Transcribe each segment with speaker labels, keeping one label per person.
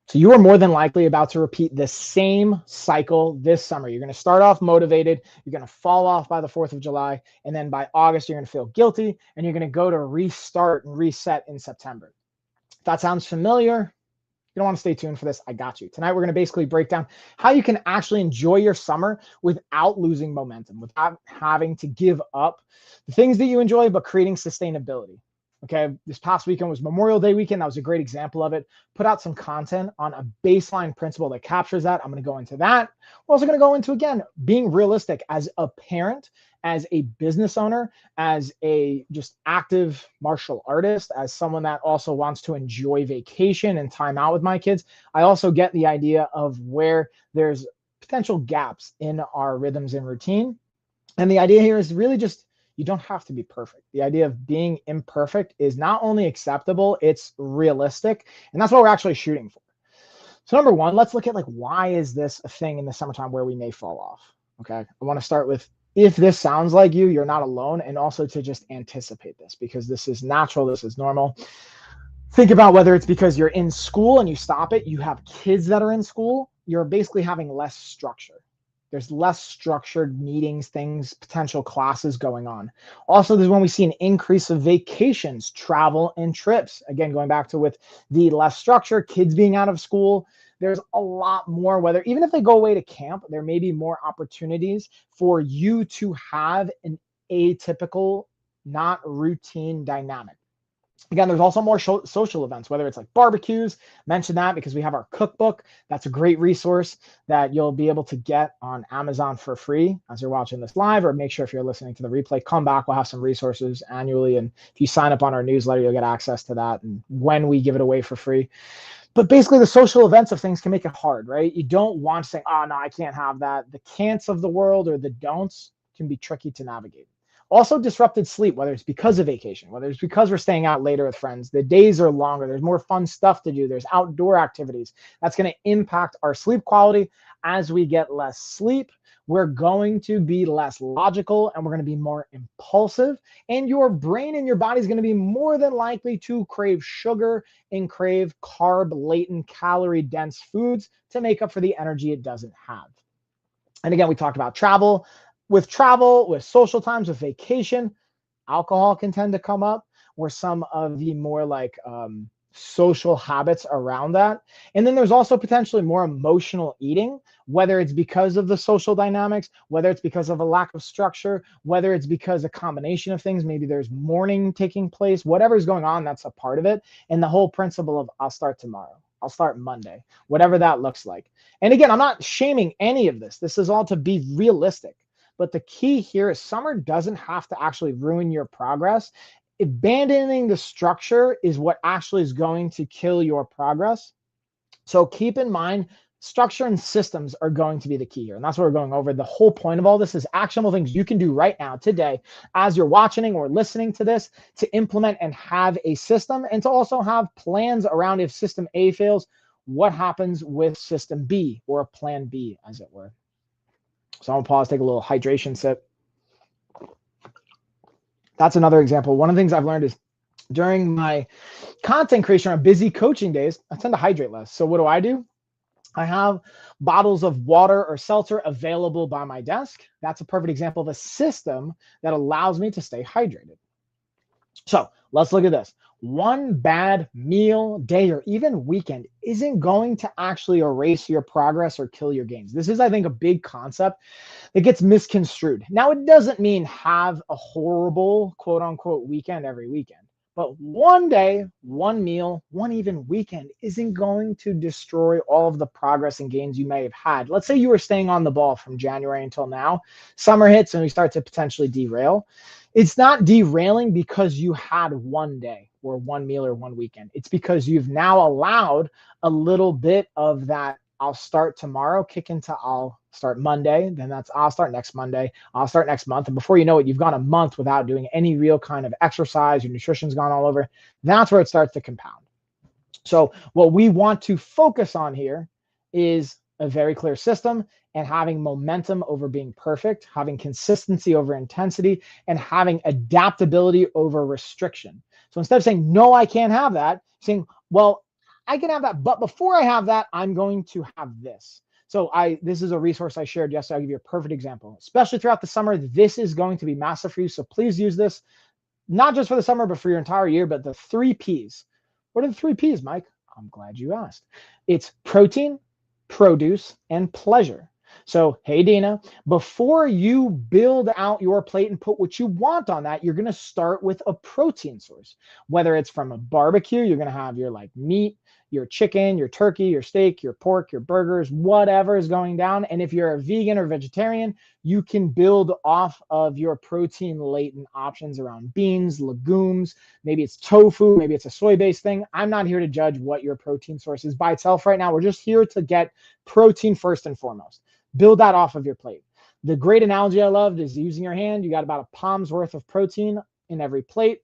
Speaker 1: So you are more than likely about to repeat the same cycle this summer. You're going to start off motivated. You're going to fall off by the 4th of July. And then by August, you're going to feel guilty and you're going to go to restart and reset in September. If that sounds familiar, you don't want to stay tuned for this, I got you. Tonight, we're going to basically break down how you can actually enjoy your summer without losing momentum, without having to give up the things that you enjoy, but creating sustainability. Okay, this past weekend was Memorial Day weekend. That was a great example of it. Put out some content on a baseline principle that captures that. I'm going to go into that. We're also going to go into, again, being realistic as a parent, as a business owner, as a just active martial artist, as someone that also wants to enjoy vacation and time out with my kids. I also get the idea of where there's potential gaps in our rhythms and routine. And the idea here is really just, you don't have to be perfect. The idea of being imperfect is not only acceptable, it's realistic. And that's what we're actually shooting for. So number one, let's look at like, why is this a thing in the summertime where we may fall off? Okay, I want to start with, if this sounds like you, you're not alone. And also to just anticipate this, because this is natural, this is normal. Think about whether it's because you're in school and you stop it, you have kids that are in school, you're basically having less structure. There's less structured meetings, things, potential classes going on. Also, there's when we see an increase of vacations, travel, and trips. Again, going back to with the less structure, kids being out of school, there's a lot more, whether even if they go away to camp, there may be more opportunities for you to have an atypical, not routine dynamic. Again, there's also more social events, whether it's like barbecues. Mention that because we have our cookbook. That's a great resource that you'll be able to get on Amazon for free as you're watching this live, or make sure if you're listening to the replay, come back. We'll have some resources annually. And if you sign up on our newsletter, you'll get access to that and when we give it away for free. But basically the social events of things can make it hard, right? You don't want to say, oh, no, I can't have that. The can'ts of the world or the don'ts can be tricky to navigate. Also disrupted sleep, whether it's because of vacation, whether it's because we're staying out later with friends, the days are longer, there's more fun stuff to do, there's outdoor activities. That's going to impact our sleep quality. As we get less sleep, we're going to be less logical and we're going to be more impulsive. And your brain and your body is going to be more than likely to crave sugar and crave carb-laden, calorie-dense foods to make up for the energy it doesn't have. And again, we talked about travel. With travel, with social times, with vacation, alcohol can tend to come up, or some of the more like social habits around that. And then there's also potentially more emotional eating, whether it's because of the social dynamics, whether it's because of a lack of structure, whether it's because a combination of things, maybe there's mourning taking place, whatever's going on, that's a part of it. And the whole principle of I'll start tomorrow, I'll start Monday, whatever that looks like. And again, I'm not shaming any of this. This is all to be realistic. But the key here is summer doesn't have to actually ruin your progress. Abandoning the structure is what actually is going to kill your progress. So keep in mind, structure and systems are going to be the key here. And that's what we're going over. The whole point of all this is actionable things you can do right now, today, as you're watching or listening to this, to implement and have a system, and to also have plans around if system A fails, what happens with system B, or a plan B, as it were. So I'm gonna pause, take a little hydration sip. That's another example. One of the things I've learned is during my content creation on busy coaching days, I tend to hydrate less. So what do? I have bottles of water or seltzer available by my desk. That's a perfect example of a system that allows me to stay hydrated. So let's look at this. One bad meal, day, or even weekend isn't going to actually erase your progress or kill your gains. This is, I think, a big concept that gets misconstrued. Now, it doesn't mean have a horrible, quote unquote, weekend every weekend. But one day, one meal, one even weekend isn't going to destroy all of the progress and gains you may have had. Let's say you were staying on the ball from January until now. Summer hits and we start to potentially derail. It's not derailing because you had one day or one meal or one weekend. It's because you've now allowed a little bit of that I'll start tomorrow kick into I'll start Monday, then that's I'll start next Monday, I'll start next month. And before you know it, you've gone a month without doing any real kind of exercise, your nutrition's gone all over. That's where it starts to compound. So what we want to focus on here is a very clear system and having momentum over being perfect, having consistency over intensity, and having adaptability over restriction. So instead of saying, no, I can't have that, saying, well, I can have that. But before I have that, I'm going to have this. So this is a resource I shared yesterday. I'll give you a perfect example, especially throughout the summer. This is going to be massive for you. So please use this, not just for the summer, but for your entire year. But the 3 Ps. What are the 3 Ps, Mike? I'm glad you asked. It's protein, produce, and pleasure. So, hey, Dina, before you build out your plate and put what you want on that, you're going to start with a protein source. Whether it's from a barbecue, you're going to have your like meat, your chicken, your turkey, your steak, your pork, your burgers, whatever is going down. And if you're a vegan or vegetarian, you can build off of your protein latent options around beans, legumes. Maybe it's tofu, maybe it's a soy-based thing. I'm not here to judge what your protein source is by itself right now. We're just here to get protein first and foremost. Build that off of your plate. The great analogy I loved is using your hand. You got about a palm's worth of protein in every plate.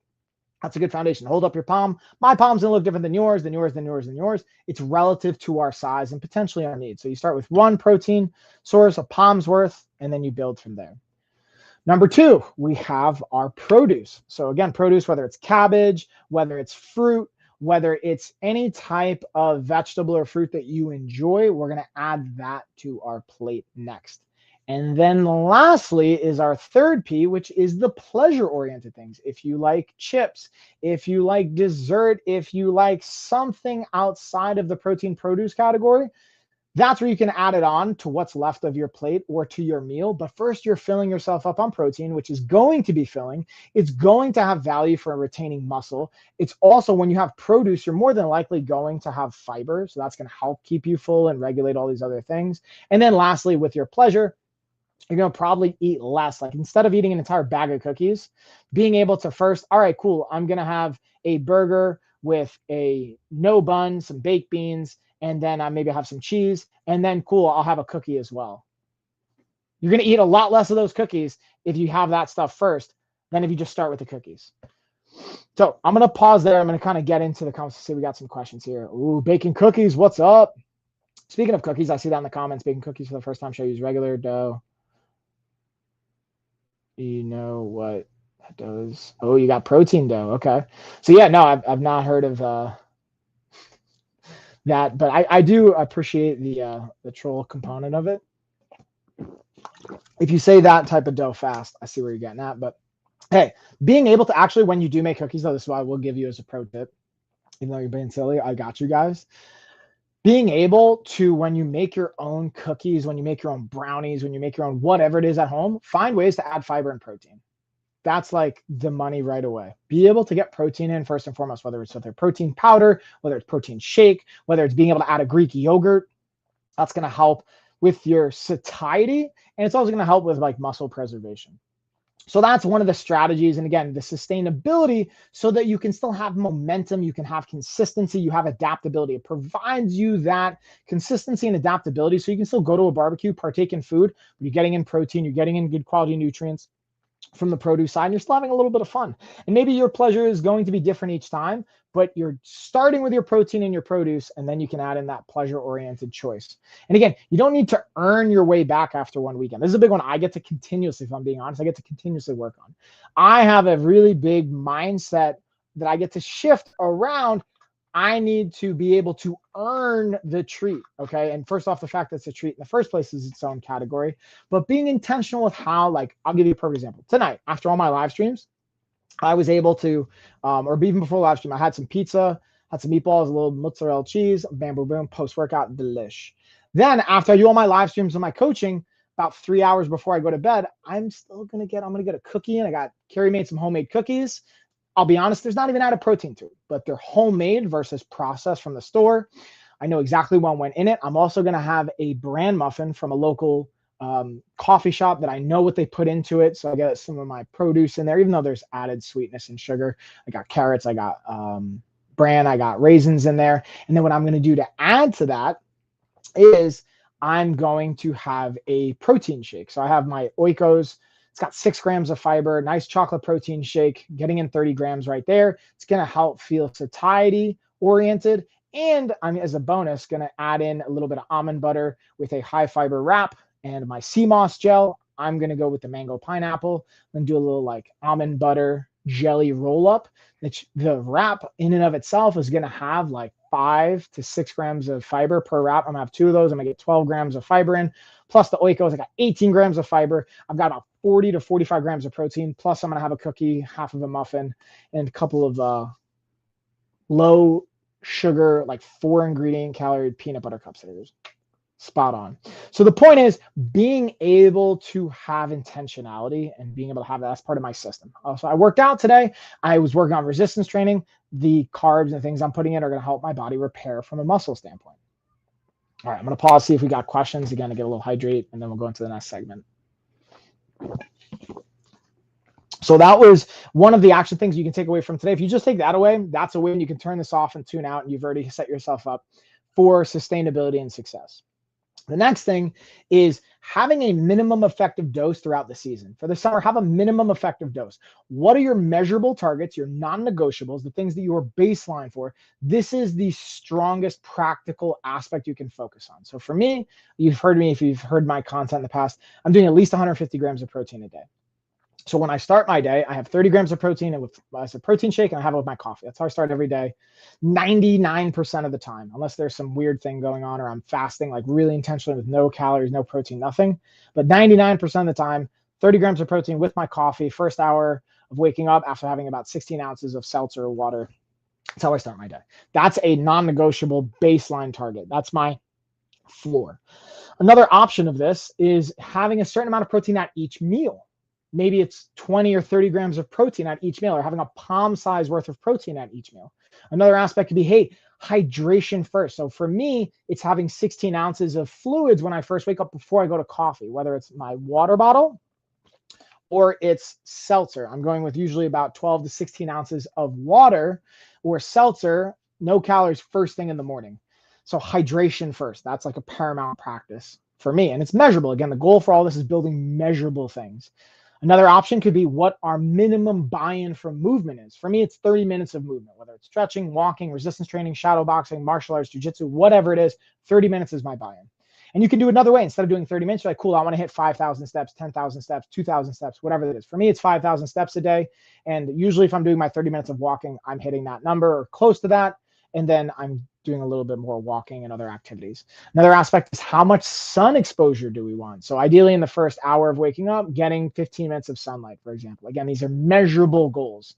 Speaker 1: That's a good foundation. Hold up your palm. My palm's gonna look different than yours, than yours, than yours, than yours. It's relative to our size and potentially our needs. So you start with one protein source, a palm's worth, and then you build from there. Number 2, we have our produce. So again, produce, whether it's cabbage, whether it's fruit, whether it's any type of vegetable or fruit that you enjoy, we're gonna add that to our plate next. And then lastly is our 3rd P, which is the pleasure-oriented things. If you like chips, if you like dessert, if you like something outside of the protein produce category, that's where you can add it on to what's left of your plate or to your meal. But first, you're filling yourself up on protein, which is going to be filling. It's going to have value for retaining muscle. It's also, when you have produce, you're more than likely going to have fiber. So that's going to help keep you full and regulate all these other things. And then lastly, with your pleasure, you're going to probably eat less. Like instead of eating an entire bag of cookies, being able to first, all right, cool, I'm going to have a burger with a no bun, some baked beans, and then I maybe have some cheese, and then cool, I'll have a cookie as well. You're going to eat a lot less of those cookies if you have that stuff first than if you just start with the cookies. So I'm going to pause there. I'm going to kind of get into the comments. See, we got some questions here. Ooh, baking cookies, what's up? Speaking of cookies, I see that in the comments. Baking cookies for the first time. Should I use regular dough? You know what that does? Oh, you got protein dough. Okay. So yeah, no, I've not heard of that, but I do appreciate the troll component of it. If you say that type of dough fast, I see where you're getting at. But hey, being able to actually, when you do make cookies, though, this is what I will give you as a pro tip. Even though you're being silly, I got you guys. Being able to, when you make your own cookies, when you make your own brownies, when you make your own whatever it is at home, find ways to add fiber and protein. That's like the money right away. Be able to get protein in first and foremost, whether it's with their protein powder, whether it's protein shake, whether it's being able to add a Greek yogurt. That's going to help with your satiety, and it's also going to help with like muscle preservation. So that's one of the strategies. And again, the sustainability, so that you can still have momentum, you can have consistency, you have adaptability. It provides you that consistency and adaptability so you can still go to a barbecue, partake in food, but you're getting in protein, you're getting in good quality nutrients from the produce side, and you're still having a little bit of fun. And maybe your pleasure is going to be different each time, but you're starting with your protein and your produce, and then you can add in that pleasure-oriented choice. And again, you don't need to earn your way back after one weekend. This is a big one I get to continuously, if I'm being honest, I get to continuously work on. I have a really big mindset that I get to shift around. I need to be able to earn the treat, okay? And first off, the fact that it's a treat in the first place is its own category, but being intentional with how, like, I'll give you a perfect example. Tonight, after all my live streams, I was able to, or even before live stream, I had some pizza, had some meatballs, a little mozzarella cheese, bam, boom, boom, post-workout, delish. Then after I do all my live streams and my coaching, about 3 hours before I go to bed, I'm gonna get a cookie, and Carrie made some homemade cookies. I'll be honest, there's not even added protein to it, but they're homemade versus processed from the store. I know exactly what went in it. I'm also going to have a bran muffin from a local coffee shop that I know what they put into it. So I got some of my produce in there, even though there's added sweetness and sugar. I got carrots, I got bran, I got raisins in there. And then what I'm going to do to add to that is I'm going to have a protein shake. So I have my Oikos. It's got 6 grams of fiber, nice chocolate protein shake, getting in 30 grams right there. It's going to help feel satiety oriented. And I'm, as a bonus, going to add in a little bit of almond butter with a high fiber wrap and my sea moss gel. I'm going to go with the mango pineapple and do a little like almond butter jelly roll up. The wrap in and of itself is going to have like 5 to 6 grams of fiber per wrap. I'm gonna have 2 of those. I'm gonna get 12 grams of fiber in, plus the oikos. I got 18 grams of fiber. I've got about 40 to 45 grams of protein. Plus I'm gonna have a cookie, half of a muffin, and a couple of low sugar, like 4 ingredient calorie peanut butter cups. Spot on. So the point is being able to have intentionality and being able to have that as part of my system. So I worked out today. I was working on resistance training. The carbs and things I'm putting in are going to help my body repair from a muscle standpoint. All right, I'm going to pause, see if we got questions again to get a little hydrate, and then we'll go into the next segment. So that was one of the action things you can take away from today. If you just take that away, that's a win. You can turn this off and tune out, and you've already set yourself up for sustainability and success. The next thing is having a minimum effective dose throughout the season. For the summer, have a minimum effective dose. What are your measurable targets, your non-negotiables, the things that you are baseline for? This is the strongest practical aspect you can focus on. So for me, you've heard me, if you've heard my content in the past, I'm doing at least 150 grams of protein a day. So when I start my day, I have 30 grams of protein and with a protein shake, and I have it with my coffee. That's how I start every day, 99% of the time, unless there's some weird thing going on or I'm fasting, like really intentionally with no calories, no protein, nothing. But 99% of the time, 30 grams of protein with my coffee, first hour of waking up after having about 16 ounces of seltzer or water. That's how I start my day. That's a non-negotiable baseline target. That's my floor. Another option of this is having a certain amount of protein at each meal. Maybe it's 20 or 30 grams of protein at each meal, or having a palm size worth of protein at each meal. Another aspect could be, hey, hydration first. So for me, it's having 16 ounces of fluids when I first wake up before I go to coffee, whether it's my water bottle or it's seltzer. I'm going with usually about 12 to 16 ounces of water or seltzer, no calories first thing in the morning. So hydration first. That's like a paramount practice for me. And it's measurable. Again, the goal for all this is building measurable things. Another option could be what our minimum buy-in from movement is. For me, it's 30 minutes of movement, whether it's stretching, walking, resistance training, shadow boxing, martial arts, jiu-jitsu, whatever it is, 30 minutes is my buy-in. And you can do it another way. Instead of doing 30 minutes, you're like, cool, I want to hit 5,000 steps, 10,000 steps, 2,000 steps, whatever it is. For me, it's 5,000 steps a day. And usually if I'm doing my 30 minutes of walking, I'm hitting that number or close to that. And then I'm doing a little bit more walking and other activities. Another aspect is how much sun exposure do we want? So ideally in the first hour of waking up, getting 15 minutes of sunlight, for example. Again, these are measurable goals.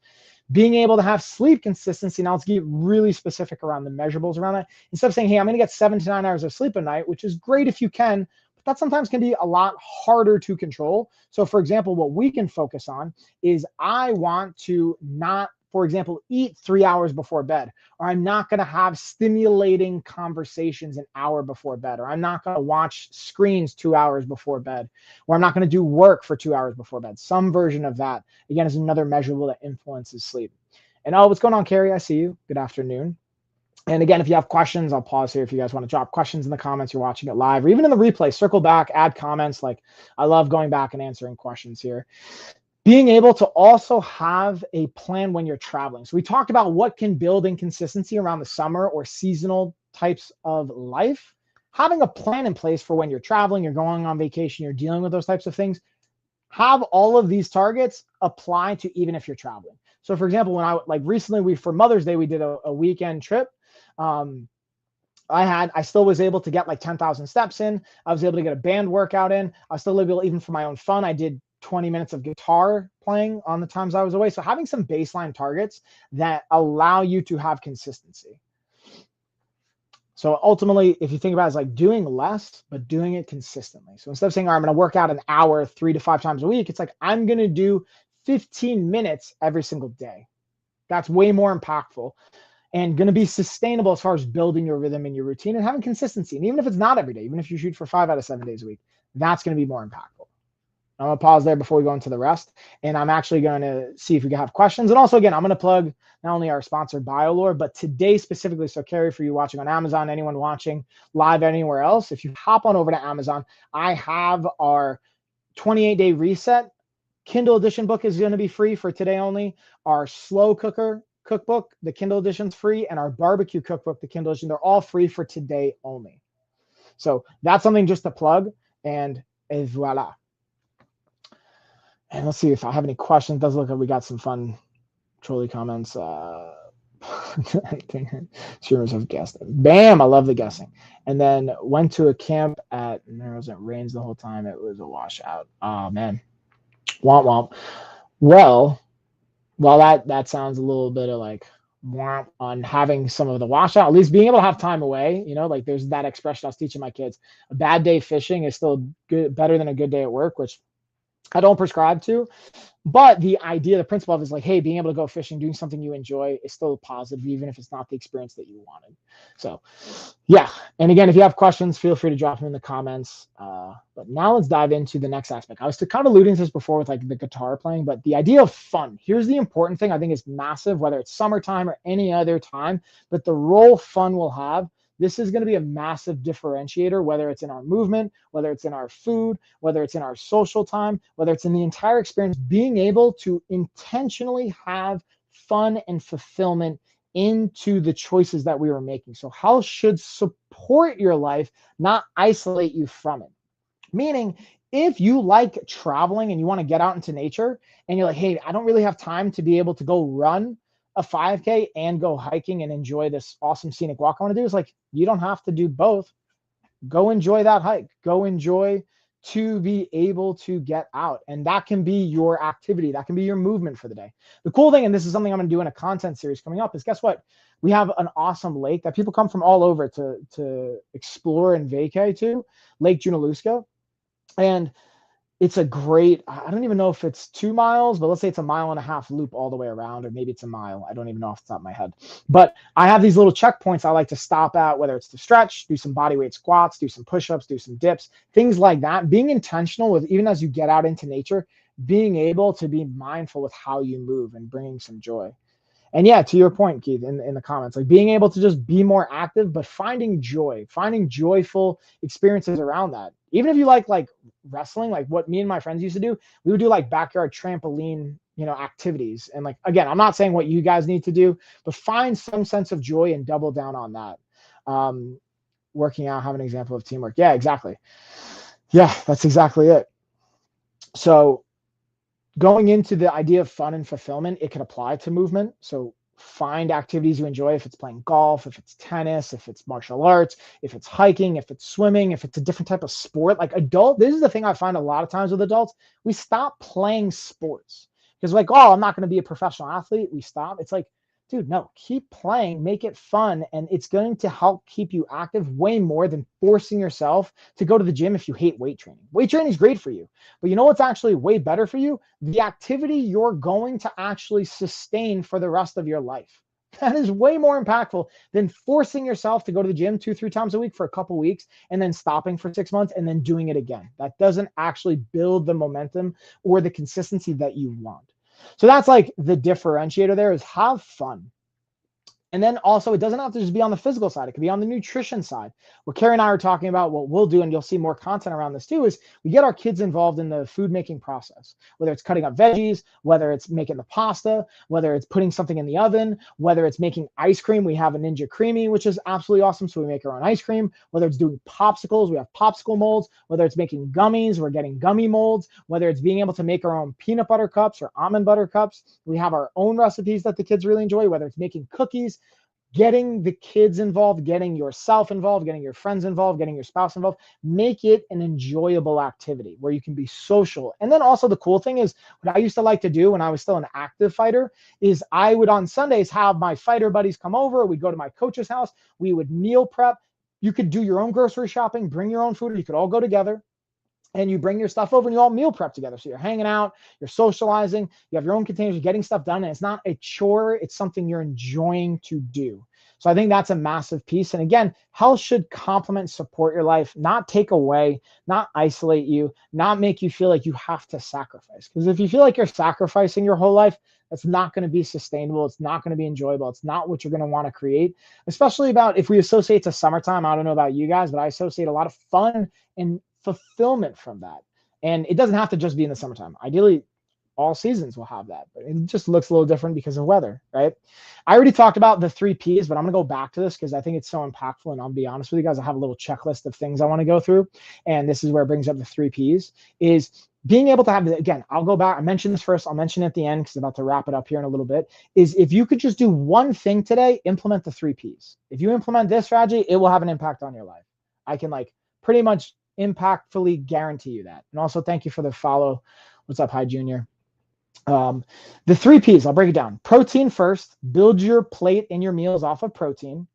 Speaker 1: Being able to have sleep consistency. Now let's get really specific around the measurables around that. Instead of saying, hey, I'm gonna get 7 to 9 hours of sleep a night, which is great if you can, but that sometimes can be a lot harder to control. So for example, what we can focus on is I want to not, for example, eat 3 hours before bed, or I'm not going to have stimulating conversations an hour before bed, or I'm not going to watch screens 2 hours before bed, or I'm not going to do work for 2 hours before bed. Some version of that, again, is another measurable that influences sleep. And oh, what's going on, Carrie? I see you. Good afternoon. And again, if you have questions, I'll pause here. If you guys want to drop questions in the comments, you're watching it live, or even in the replay, circle back, add comments. Like I love going back and answering questions here. Being able to also have a plan when you're traveling. So we talked about what can build inconsistency around the summer or seasonal types of life. Having a plan in place for when you're traveling, you're going on vacation, you're dealing with those types of things. Have all of these targets apply to even if you're traveling. So for example, when I like recently, for Mother's Day, we did a weekend trip. I still was able to get like 10,000 steps in. I was able to get a band workout in. I was still able, even for my own fun, I did 20 minutes of guitar playing on the times I was away. So having some baseline targets that allow you to have consistency. So ultimately, if you think about it, it's like doing less, but doing it consistently. So instead of saying, all right, I'm going to work out an hour 3 to 5 times a week, it's like, I'm going to do 15 minutes every single day. That's way more impactful and going to be sustainable as far as building your rhythm and your routine and having consistency. And even if it's not every day, even if you shoot for 5 out of 7 days a week, that's going to be more impactful. I'm going to pause there before we go into the rest. And I'm actually going to see if we can have questions. And also, again, I'm going to plug not only our sponsor, BioLore, but today specifically. So Carrie, for you watching on Amazon, anyone watching live anywhere else, if you hop on over to Amazon, I have our 28-day reset Kindle edition book is going to be free for today only. Our slow cooker cookbook, the Kindle edition's free, and our barbecue cookbook, the Kindle edition, they're all free for today only. So that's something just to plug, and voila. And let's see if I have any questions. It does look like we got some fun trolley comments. Streamers have guessed. Bam! I love the guessing. And then went to a camp at, and there wasn't rains the whole time. It was a washout. Oh man, womp womp. Well, while that sounds a little bit of like womp on having some of the washout, at least being able to have time away. Like there's that expression I was teaching my kids. A bad day fishing is still good, better than a good day at work, which I don't prescribe to. But the idea, the principle of it is like, hey, being able to go fishing, doing something you enjoy is still positive, even if it's not the experience that you wanted. So, yeah. And again, if you have questions, feel free to drop them in the comments. But now let's dive into the next aspect. I was kind of alluding to this before with like the guitar playing, but the idea of fun. Here's the important thing I think is massive, whether it's summertime or any other time, but the role fun will have. This is going to be a massive differentiator, whether it's in our movement, whether it's in our food, whether it's in our social time, whether it's in the entire experience, being able to intentionally have fun and fulfillment into the choices that we were making. So health should support your life, not isolate you from it. Meaning, if you like traveling and you want to get out into nature and you're like, hey, I don't really have time to be able to go run a 5K and go hiking and enjoy this awesome scenic walk I want to do, is like, you don't have to do both. Go enjoy that hike. Go enjoy to be able to get out. And that can be your activity. That can be your movement for the day. The cool thing, and this is something I'm going to do in a content series coming up, is guess what? We have an awesome lake that people come from all over to explore and vacay to, Lake Junaluska. And it's a great, I don't even know if it's 2 miles, but let's say it's a 1.5 mile loop all the way around, or maybe it's a mile. I don't even know off the top of my head. But I have these little checkpoints I like to stop at, whether it's to stretch, do some body weight squats, do some push-ups, do some dips, things like that. Being intentional with, even as you get out into nature, being able to be mindful with how you move and bringing some joy. And yeah, to your point, Keith, in the comments, like being able to just be more active, but finding joy, finding joyful experiences around that. Even if you like wrestling, like what me and my friends used to do, we would do like backyard trampoline, activities. And like, again, I'm not saying what you guys need to do, but find some sense of joy and double down on that. Working out, have an example of teamwork. Yeah, exactly. Yeah, that's exactly it. So going into the idea of fun and fulfillment, it can apply to movement. So find activities you enjoy, if it's playing golf, if it's tennis, if it's martial arts, if it's hiking, if it's swimming, if it's a different type of sport. Like this is the thing I find a lot of times with adults, we stop playing sports because like, oh, I'm not going to be a professional athlete. We stop. It's like, dude, no, keep playing, make it fun. And it's going to help keep you active way more than forcing yourself to go to the gym if you hate weight training. Weight training is great for you, but you know what's actually way better for you? The activity you're going to actually sustain for the rest of your life. That is way more impactful than forcing yourself to go to the gym 2-3 times a week for a couple weeks and then stopping for 6 months and then doing it again. That doesn't actually build the momentum or the consistency that you want. So that's like the differentiator there, is have fun. And then also, it doesn't have to just be on the physical side. It could be on the nutrition side. What Carrie and I are talking about, what we'll do, and you'll see more content around this too, is we get our kids involved in the food making process, whether it's cutting up veggies, whether it's making the pasta, whether it's putting something in the oven, whether it's making ice cream. We have a Ninja Creamy, which is absolutely awesome. So we make our own ice cream. Whether it's doing popsicles, we have popsicle molds. Whether it's making gummies, we're getting gummy molds. Whether it's being able to make our own peanut butter cups or almond butter cups, we have our own recipes that the kids really enjoy. Whether it's making cookies, getting the kids involved, getting yourself involved, getting your friends involved, getting your spouse involved, make it an enjoyable activity where you can be social. And then also the cool thing is, what I used to like to do when I was still an active fighter is I would on Sundays have my fighter buddies come over. We'd go to my coach's house. We would meal prep. You could do your own grocery shopping, bring your own food, or you could all go together. And you bring your stuff over and you all meal prep together. So you're hanging out, you're socializing, you have your own containers, you're getting stuff done. And it's not a chore, it's something you're enjoying to do. So I think that's a massive piece. And again, health should complement, support your life, not take away, not isolate you, not make you feel like you have to sacrifice. Because if you feel like you're sacrificing your whole life, that's not going to be sustainable. It's not going to be enjoyable. It's not what you're going to want to create, especially about if we associate to summertime. I don't know about you guys, but I associate a lot of fun and fulfillment from that. And it doesn't have to just be in the summertime. Ideally, all seasons will have that, but it just looks a little different because of weather, right? I already talked about the 3 Ps, but I'm going to go back to this because I think it's so impactful. And I'll be honest with you guys, I have a little checklist of things I want to go through. And this is where it brings up the 3 Ps, is being able to have, again, I'll go back. I mentioned this first. I'll mention it at the end because I'm about to wrap it up here in a little bit, is if you could just do one thing today, implement the 3 Ps. If you implement this strategy, it will have an impact on your life. I can like pretty much impactfully guarantee you that. And also thank you for the follow. What's up? Hi, Junior. The 3 Ps, I'll break it down. Protein first, build your plate and your meals off of protein.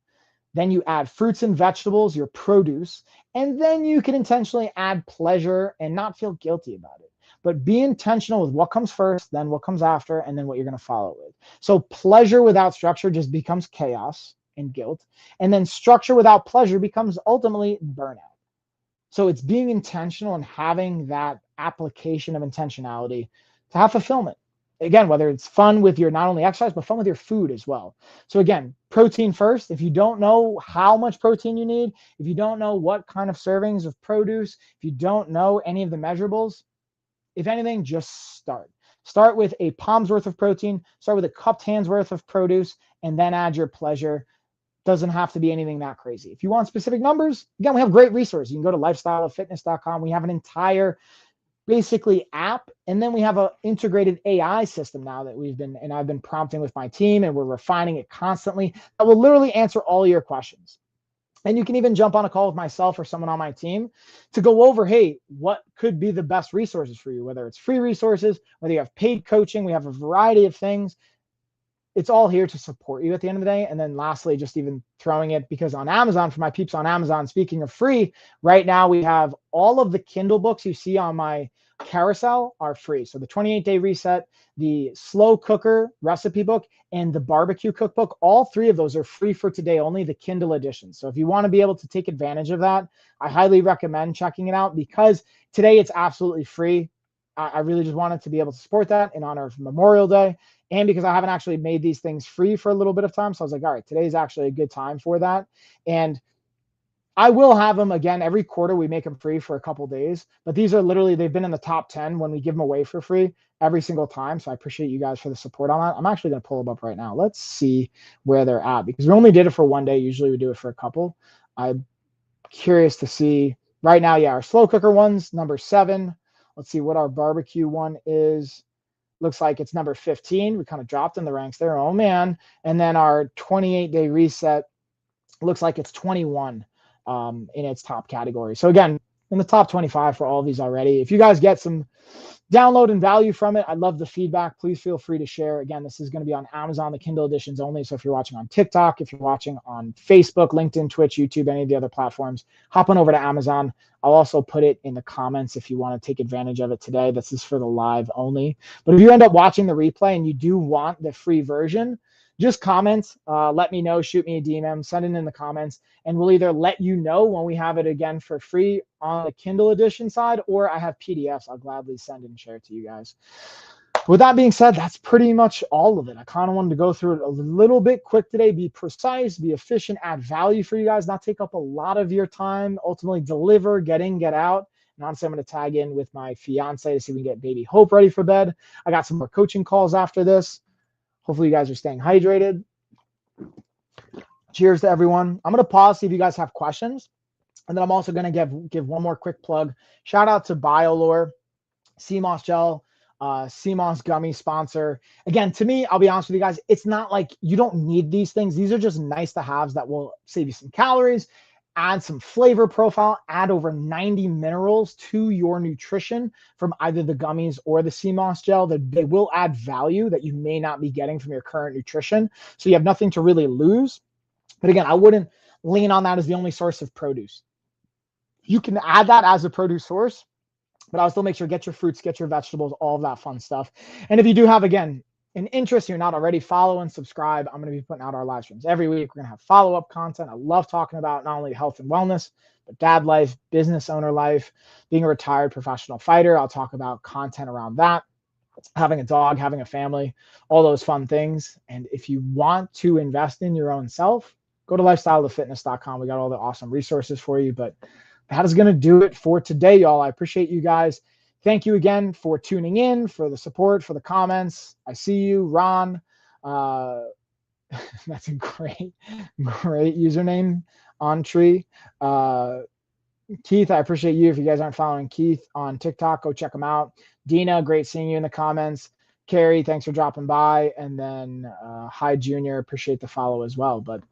Speaker 1: Then you add fruits and vegetables, your produce, and then you can intentionally add pleasure and not feel guilty about it. But be intentional with what comes first, then what comes after, and then what you're going to follow with. So pleasure without structure just becomes chaos and guilt. And then structure without pleasure becomes ultimately burnout. So it's being intentional and having that application of intentionality to have fulfillment. Again, whether it's fun with your not only exercise, but fun with your food as well. So again, protein first. If you don't know how much protein you need, if you don't know what kind of servings of produce, if you don't know any of the measurables, if anything, just start. Start with a palm's worth of protein, start with a cupped hand's worth of produce, and then add your pleasure. Doesn't have to be anything that crazy. If you want specific numbers, again, we have great resources. You can go to lifestyleoffitness.com. We have an entire basically app, and then we have an integrated AI system now that I've been prompting with my team, and we're refining it constantly. That will literally answer all your questions. And you can even jump on a call with myself or someone on my team to go over, hey, what could be the best resources for you, whether it's free resources, whether you have paid coaching. We have a variety of things. It's all here to support you at the end of the day. And then lastly, just even throwing it, because on Amazon, for my peeps on Amazon, speaking of free, right now we have all of the Kindle books you see on my carousel are free. So the 28-day reset, the slow cooker recipe book, and the barbecue cookbook, all 3 of those are free for today only, the Kindle edition. So if you want to be able to take advantage of that, I highly recommend checking it out, because today it's absolutely free. I really just wanted to be able to support that in honor of Memorial Day, and because I haven't actually made these things free for a little bit of time. So I was like, all right, today's actually a good time for that. And I will have them again every quarter. We make them free for a couple days, but these are literally, they've been in the top 10 when we give them away for free every single time. So I appreciate you guys for the support on that. I'm actually going to pull them up right now. Let's see where they're at, because we only did it for one day. Usually we do it for a couple. I'm curious to see right now. Yeah, our slow cooker one's number 7. Let's see what our barbecue one is. Looks like it's number 15. We kind of dropped in the ranks there. Oh man. And then our 28-day reset looks like it's 21 in its top category. So again, in the top 25 for all of these already. If you guys get some download and value from it, I'd love the feedback. Please feel free to share. Again, this is going to be on Amazon, the Kindle editions only. So if you're watching on TikTok, if you're watching on Facebook, LinkedIn, Twitch, YouTube, any of the other platforms, hop on over to Amazon. I'll also put it in the comments if you want to take advantage of it today. This is for the live only. But if you end up watching the replay and you do want the free version, just comment, let me know, shoot me a DM, send it in the comments, and we'll either let you know when we have it again for free on the Kindle edition side, or I have PDFs I'll gladly send and share to you guys. With that being said, that's pretty much all of it. I kind of wanted to go through it a little bit quick today, be precise, be efficient, add value for you guys, not take up a lot of your time, ultimately deliver, get in, get out. And honestly, I'm going to tag in with my fiance to see if we can get baby Hope ready for bed. I got some more coaching calls after this. Hopefully you guys are staying hydrated. Cheers to everyone. I'm going to pause, see if you guys have questions. And then I'm also going to give one more quick plug. Shout out to BioLore, CMOS Gel, CMOS Gummy sponsor. Again, to me, I'll be honest with you guys, it's not like you don't need these things. These are just nice to haves that will save you some calories, add some flavor profile, add over 90 minerals to your nutrition from either the gummies or the CMOS gel. That they will add value that you may not be getting from your current nutrition. So you have nothing to really lose. But again, I wouldn't lean on that as the only source of produce. You can add that as a produce source, but I'll still make sure get your fruits, get your vegetables, all of that fun stuff. And if you do have, again, an interest, you're not already, follow and subscribe. I'm going to be putting out our live streams every week. We're going to have follow-up content. I love talking about not only health and wellness, but dad life, business owner life, being a retired professional fighter. I'll talk about content around that, having a dog, having a family, all those fun things. And if you want to invest in your own self, go to lifestyleoffitness.com. We got all the awesome resources for you. But that is going to do it for today, y'all. I appreciate you guys. Thank you again for tuning in, for the support, for the comments. I see you, Ron. That's a great username on Tree. Keith, I appreciate you. If you guys aren't following Keith on TikTok, go check him out. Dina, great seeing you in the comments. Carrie, thanks for dropping by. And then hi, Junior, appreciate the follow as well. But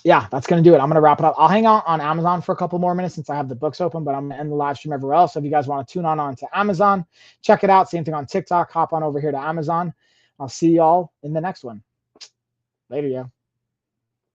Speaker 1: yeah, that's going to do it. I'm going to wrap it up. I'll hang out on Amazon for a couple more minutes since I have the books open, but I'm going to end the live stream everywhere else. So if you guys want to tune on to Amazon, check it out. Same thing on TikTok. Hop on over here to Amazon. I'll see y'all in the next one. Later, yo.